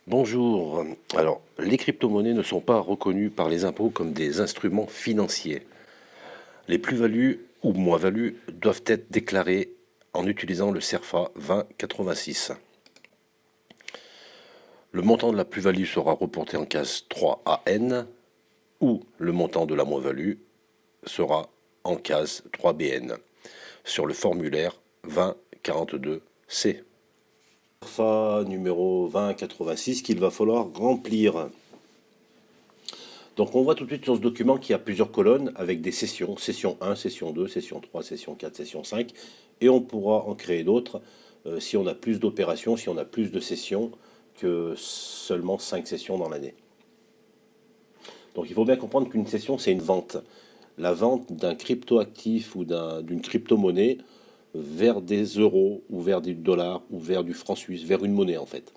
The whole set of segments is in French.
Bonjour. Alors, les crypto-monnaies ne sont pas reconnues par les impôts comme des instruments financiers. Les plus-values ou moins-values doivent être déclarées en utilisant le CERFA 2086. Le montant de la plus-value sera reporté en case 3AN ou le montant de la moins-value sera en case 3BN sur le formulaire 2042C. CERFA numéro 2086 qu'il va falloir remplir. Donc on voit tout de suite sur ce document qu'il y a plusieurs colonnes avec des sessions, session 1, session 2, session 3, session 4, session 5, et on pourra en créer d'autres si on a plus d'opérations, si on a plus de sessions que seulement 5 sessions dans l'année. Donc il faut bien comprendre qu'une session, c'est une vente. La vente d'un crypto-actif ou d'une crypto-monnaie vers des euros ou vers du dollar ou vers du franc suisse, vers une monnaie en fait.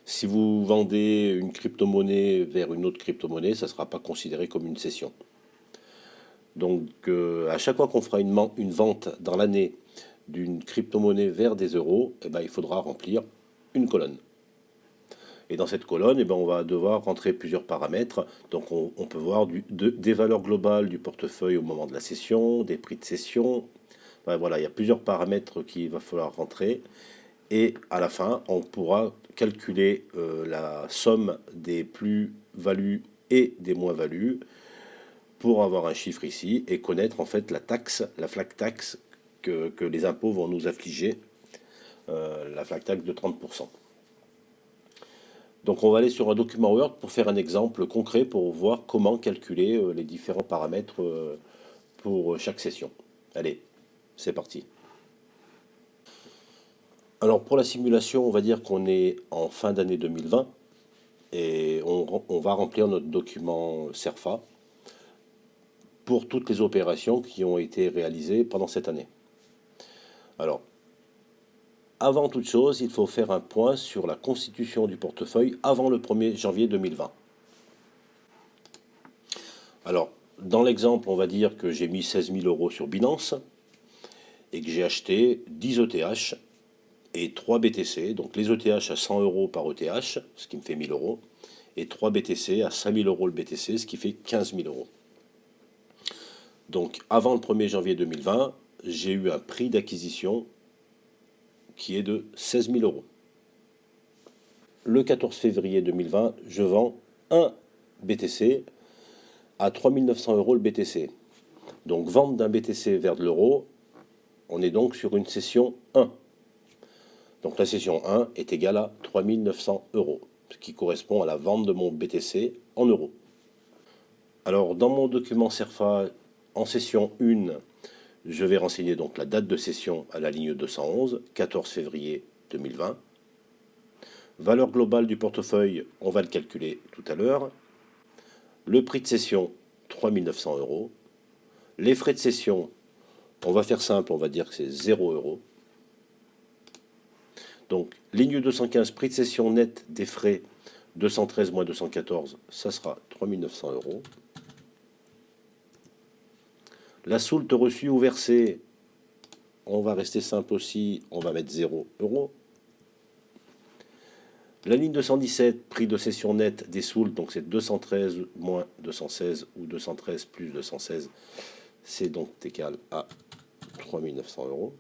Si vous vendez une crypto-monnaie vers une autre crypto-monnaie, ça ne sera pas considéré comme une cession. Donc à chaque fois qu'on fera une vente dans l'année d'une crypto-monnaie vers des euros, eh ben, il faudra remplir une colonne. Et dans cette colonne, eh ben, on va devoir rentrer plusieurs paramètres. Donc on peut voir des valeurs globales du portefeuille au moment de la cession, des prix de cession. Enfin, voilà, il y a plusieurs paramètres qu'il va falloir rentrer. Et à la fin, on pourra calculer la somme des plus-values et des moins-values pour avoir un chiffre ici et connaître en fait la taxe, la flat tax que les impôts vont nous affliger, la flat tax de 30%. Donc on va aller sur un document Word pour faire un exemple concret pour voir comment calculer les différents paramètres pour chaque session. Allez, c'est parti. Alors pour la simulation, on va dire qu'on est en fin d'année 2020 et on va remplir notre document CERFA pour toutes les opérations qui ont été réalisées pendant cette année. Alors, avant toute chose, il faut faire un point sur la constitution du portefeuille avant le 1er janvier 2020. Alors, dans l'exemple, on va dire que j'ai mis 16 000 euros sur Binance et que j'ai acheté 10 ETH et 3 BTC. Donc les ETH à 100 euros par ETH, ce qui me fait 1000 euros, et 3 BTC à 5 000 euros le BTC, ce qui fait 15 000 euros. Donc avant le 1er janvier 2020, j'ai eu un prix d'acquisition qui est de 16 000 euros. Le 14 février 2020, je vends un BTC à 3 900 euros le BTC. Donc vente d'un BTC vers de l'euro, on est donc sur une session 1. Donc la session 1 est égale à 3 900 euros, ce qui correspond à la vente de mon BTC en euros. Alors dans mon document CERFA, en session 1, je vais renseigner donc la date de session à la ligne 211, 14 février 2020. Valeur globale du portefeuille, on va le calculer tout à l'heure. Le prix de cession, 3 900 euros. Les frais de cession, on va faire simple, on va dire que c'est 0 euros. Donc, ligne 215, prix de cession net des frais, 213 moins 214, ça sera 3 900 euros. La soulte reçue ou versée, on va rester simple aussi, on va mettre 0 euros. La ligne 217, prix de cession net des soultes, donc c'est 213 moins 216 ou 213 plus 216, c'est donc égal à 3 900 euros.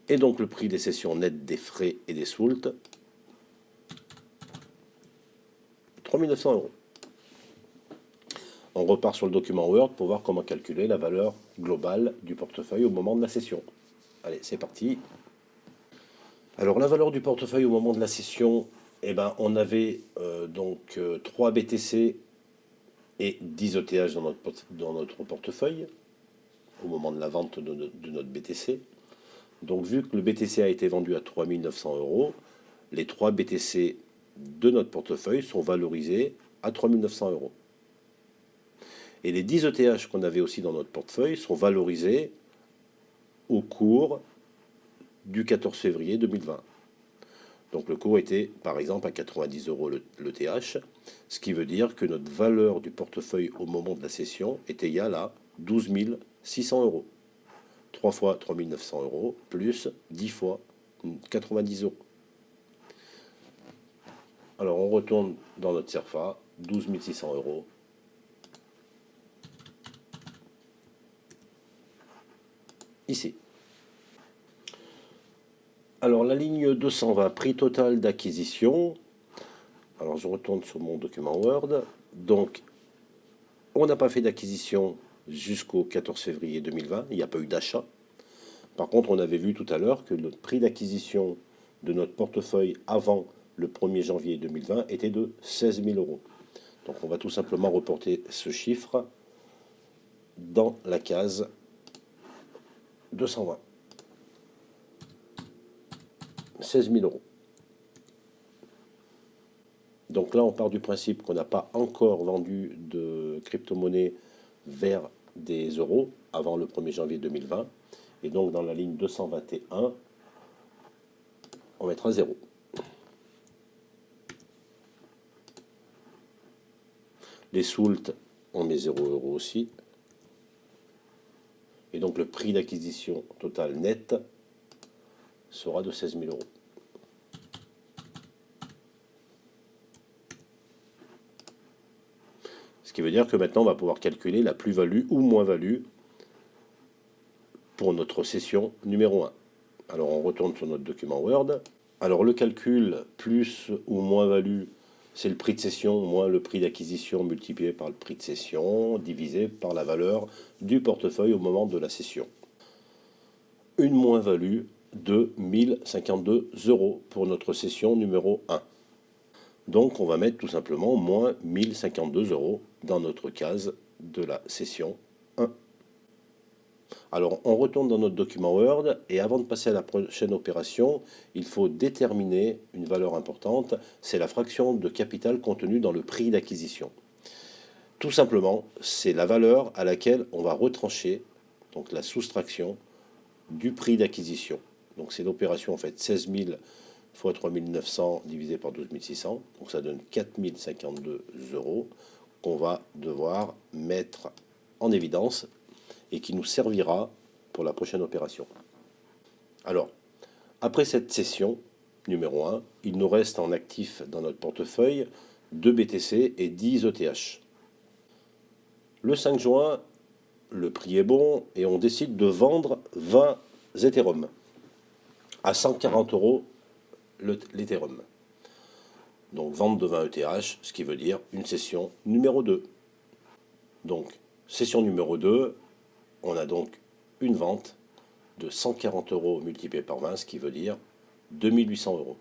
Et donc le prix des cessions nettes des frais et des soultes, 3 900 euros. On repart sur le document Word pour voir comment calculer la valeur globale du portefeuille au moment de la cession. Allez, c'est parti. Alors la valeur du portefeuille au moment de la cession, eh ben, on avait donc 3 BTC et 10 ETH dans notre portefeuille au moment de la vente de notre BTC. Donc vu que le BTC a été vendu à 3 900 euros, les 3 BTC de notre portefeuille sont valorisés à 3 900 euros. Et les 10 ETH qu'on avait aussi dans notre portefeuille sont valorisés au cours du 14 février 2020. Donc le cours était par exemple à 90 euros l'ETH, ce qui veut dire que notre valeur du portefeuille au moment de la cession est égale à 12 600 euros. 3 fois 3 900 euros plus 10 fois 90 euros. Alors on retourne dans notre CERFA, 12 600 euros. Ici. Alors la ligne 220, prix total d'acquisition. Alors je retourne sur mon document Word. Donc on n'a pas fait d'acquisition jusqu'au 14 février 2020, il n'y a pas eu d'achat. Par contre, on avait vu tout à l'heure que le prix d'acquisition de notre portefeuille avant le 1er janvier 2020 était de 16 000 euros. Donc on va tout simplement reporter ce chiffre dans la case 220. 16 000 euros. Donc là, on part du principe qu'on n'a pas encore vendu de crypto-monnaie vers des euros avant le 1er janvier 2020. Et donc, dans la ligne 221, on mettra 0. Les soultes, on met 0 euros aussi. Et donc, le prix d'acquisition total net sera de 16 000 euros. Ce qui veut dire que maintenant, on va pouvoir calculer la plus-value ou moins-value pour notre session numéro 1. Alors, on retourne sur notre document Word. Alors, le calcul plus ou moins-value, c'est le prix de cession moins le prix d'acquisition multiplié par le prix de cession divisé par la valeur du portefeuille au moment de la cession. Une moins-value de 1052 euros pour notre session numéro 1. Donc on va mettre tout simplement moins 1052 euros dans notre case de la session 1. Alors on retourne dans notre document Word et avant de passer à la prochaine opération, il faut déterminer une valeur importante, c'est la fraction de capital contenue dans le prix d'acquisition. Tout simplement, c'est la valeur à laquelle on va retrancher, donc la soustraction du prix d'acquisition. Donc c'est l'opération en fait 16 000 fois 3 900 divisé par 12 600, donc ça donne 4 052 euros qu'on va devoir mettre en évidence et qui nous servira pour la prochaine opération. Alors, après cette session numéro 1, il nous reste en actif dans notre portefeuille 2 BTC et 10 ETH. Le 5 juin, le prix est bon et on décide de vendre 20 Ethereum à 140 euros l'Ethereum. Donc vente de 20 ETH, ce qui veut dire une session numéro 2. Donc session numéro 2, on a donc une vente de 140 euros multiplié par 20, ce qui veut dire 2800 euros.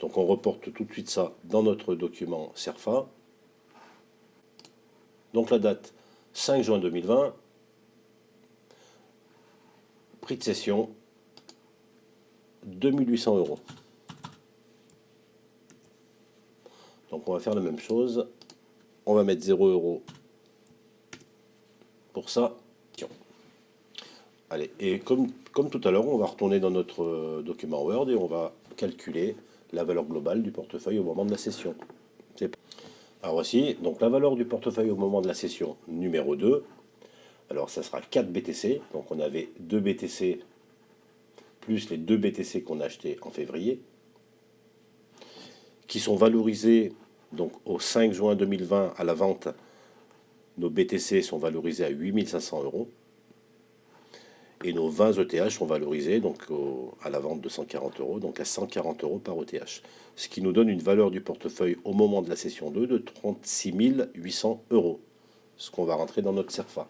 Donc on reporte tout de suite ça dans notre document CERFA. Donc la date 5 juin 2020, prix de cession 2800 euros. Donc on va faire la même chose. On va mettre 0 euros pour ça. Allez, et comme tout à l'heure, on va retourner dans notre document Word et on va calculer la valeur globale du portefeuille au moment de la session. Alors voici, donc la valeur du portefeuille au moment de la session numéro 2. Alors ça sera 4 BTC, donc on avait 2 BTC plus les 2 BTC qu'on a achetés en février, qui sont valorisés donc au 5 juin 2020 à la vente. Nos BTC sont valorisés à 8500 euros. Et nos 20 ETH sont valorisés donc à la vente de 140 euros, donc à 140 euros par ETH. Ce qui nous donne une valeur du portefeuille au moment de la session 2 de 36 800 euros. Ce qu'on va rentrer dans notre CERFA.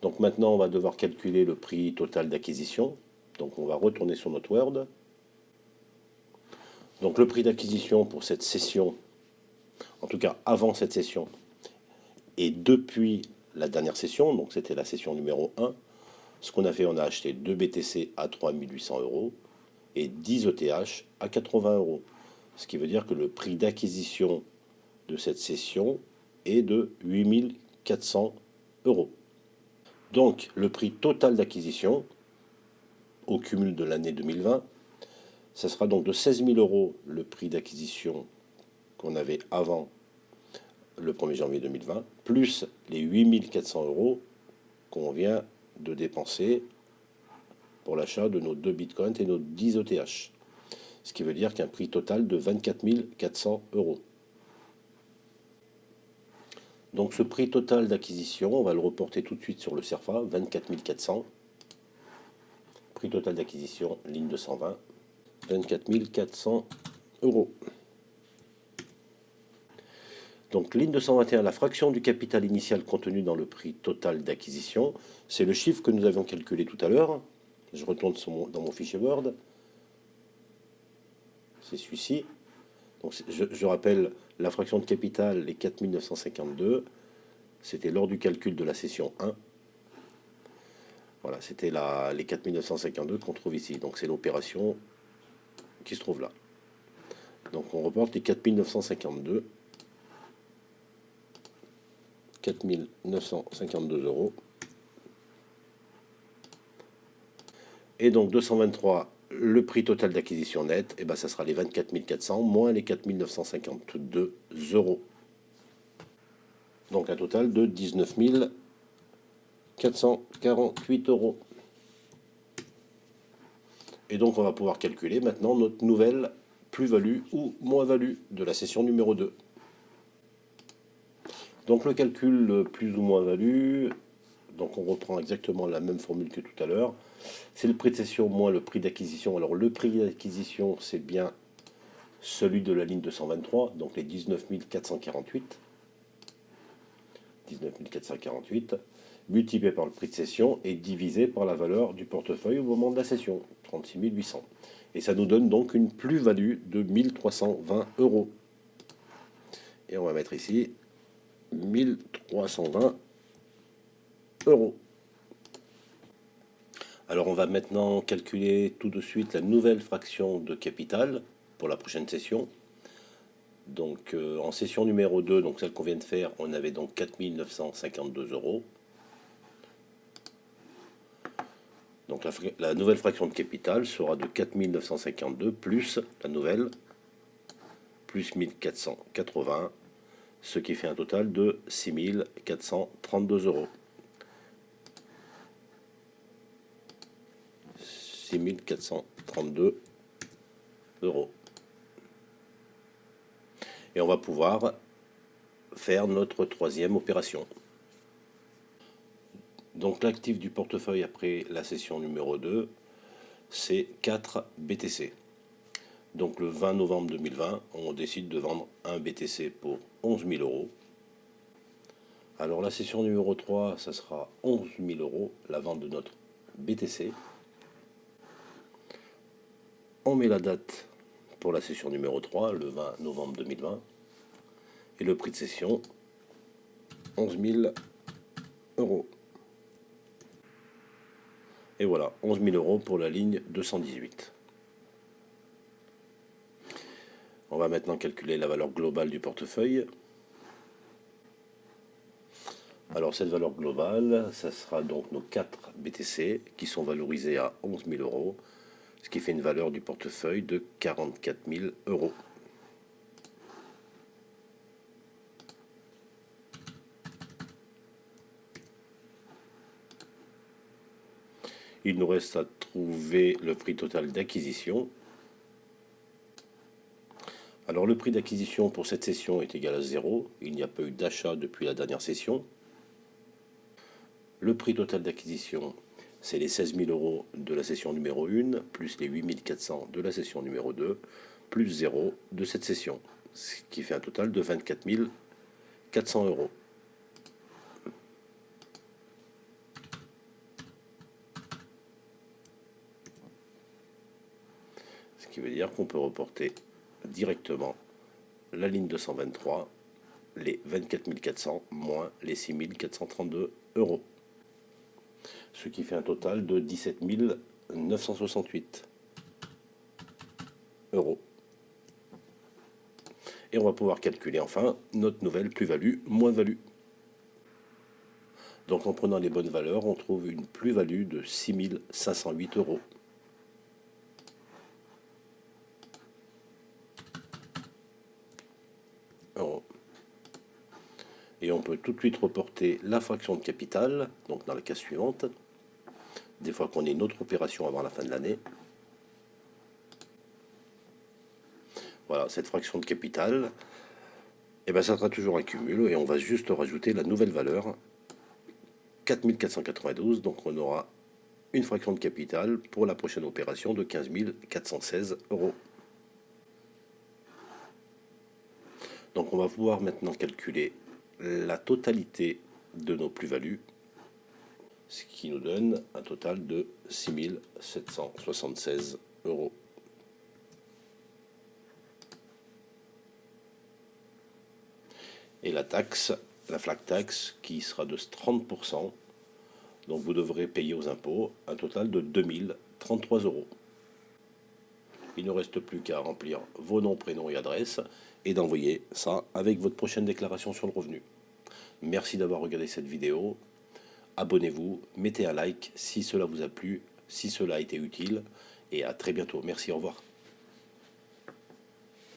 Donc maintenant, on va devoir calculer le prix total d'acquisition. Donc on va retourner sur notre Word. Donc le prix d'acquisition pour cette session, en tout cas avant cette session, et depuis la dernière session, donc c'était la session numéro 1, ce qu'on a fait, on a acheté 2 BTC à 3 800 euros et 10 ETH à 80 euros. Ce qui veut dire que le prix d'acquisition de cette session est de 8 400 euros. Donc le prix total d'acquisition au cumul de l'année 2020, ça sera donc de 16 000 euros le prix d'acquisition qu'on avait avant le 1er janvier 2020, plus les 8 400 euros qu'on vient de dépenser pour l'achat de nos 2 bitcoins et nos 10 ETH. Ce qui veut dire qu'un prix total de 24 400 euros. Donc ce prix total d'acquisition, on va le reporter tout de suite sur le CERFA, 24 400. Prix total d'acquisition, ligne 220, 24 400 euros. Donc ligne 221, la fraction du capital initial contenu dans le prix total d'acquisition, c'est le chiffre que nous avions calculé tout à l'heure. Je retourne dans mon fichier Word. C'est celui-ci. Donc je rappelle, la fraction de capital, les 4 952, c'était lors du calcul de la session 1. Voilà, c'était les 4 952 qu'on trouve ici. Donc c'est l'opération qui se trouve là. Donc on reporte les 4 952. 4 952 euros. Et donc 223, le prix total d'acquisition net, et ben ça sera les 24 400 moins les 4 952 euros. Donc un total de 19 448 euros. Et donc on va pouvoir calculer maintenant notre nouvelle plus-value ou moins-value de la session numéro 2. Donc le calcul plus ou moins-value, donc on reprend exactement la même formule que tout à l'heure. C'est le prix de cession moins le prix d'acquisition. Alors le prix d'acquisition, c'est bien celui de la ligne 223, donc les 19 448. 19 448, multiplié par le prix de cession et divisé par la valeur du portefeuille au moment de la cession, 36 800. Et ça nous donne donc une plus-value de 1320 euros. Et on va mettre ici 1320 euros. Alors on va maintenant calculer tout de suite la nouvelle fraction de capital pour la prochaine session. Donc en session numéro 2, donc celle qu'on vient de faire, on avait donc 4 952 euros. Donc la nouvelle fraction de capital sera de 4 952 plus la nouvelle, plus 1480, ce qui fait un total de 6 432 euros. 6 432 euros. Et on va pouvoir faire notre troisième opération. Donc l'actif du portefeuille après la session numéro 2, c'est 4 BTC. Donc le 20 novembre 2020, on décide de vendre un BTC pour 11 000 euros. Alors la session numéro 3, ça sera 11 000 euros, la vente de notre BTC. On met la date pour la session numéro 3, le 20 novembre 2020. Et le prix de cession, 11 000 euros. Et voilà, 11 000 euros pour la ligne 218. On va maintenant calculer la valeur globale du portefeuille. Alors cette valeur globale, ça sera donc nos 4 BTC qui sont valorisés à 11 000 euros, ce qui fait une valeur du portefeuille de 44 000 euros. Il nous reste à trouver le prix total d'acquisition. Alors le prix d'acquisition pour cette session est égal à 0. Il n'y a pas eu d'achat depuis la dernière session. Le prix total d'acquisition, c'est les 16 000 euros de la session numéro 1, plus les 8 400 de la session numéro 2, plus 0 de cette session, ce qui fait un total de 24 400 euros. Ce qui veut dire qu'on peut reporter directement la ligne 223, les 24 400 moins les 6 432 euros. Ce qui fait un total de 17 968 euros. Et on va pouvoir calculer enfin notre nouvelle plus-value, moins-value. Donc en prenant les bonnes valeurs, on trouve une plus-value de 6 508 euros. Et on peut tout de suite reporter la fraction de capital, donc dans la case suivante. des fois qu'on ait une autre opération avant la fin de l'année. Voilà, cette fraction de capital, et ben ça sera toujours un cumul, et on va juste rajouter la nouvelle valeur, 4492, donc on aura une fraction de capital pour la prochaine opération de 15 416 euros. Donc on va pouvoir maintenant calculer la totalité de nos plus-values, ce qui nous donne un total de 6 776 euros. Et la taxe, la flat tax, qui sera de 30%, donc vous devrez payer aux impôts un total de 2033 euros. Il ne reste plus qu'à remplir vos noms, prénoms et adresses et d'envoyer ça avec votre prochaine déclaration sur le revenu. Merci d'avoir regardé cette vidéo. Abonnez-vous, mettez un like si cela vous a plu, si cela a été utile, et à très bientôt. Merci, au revoir.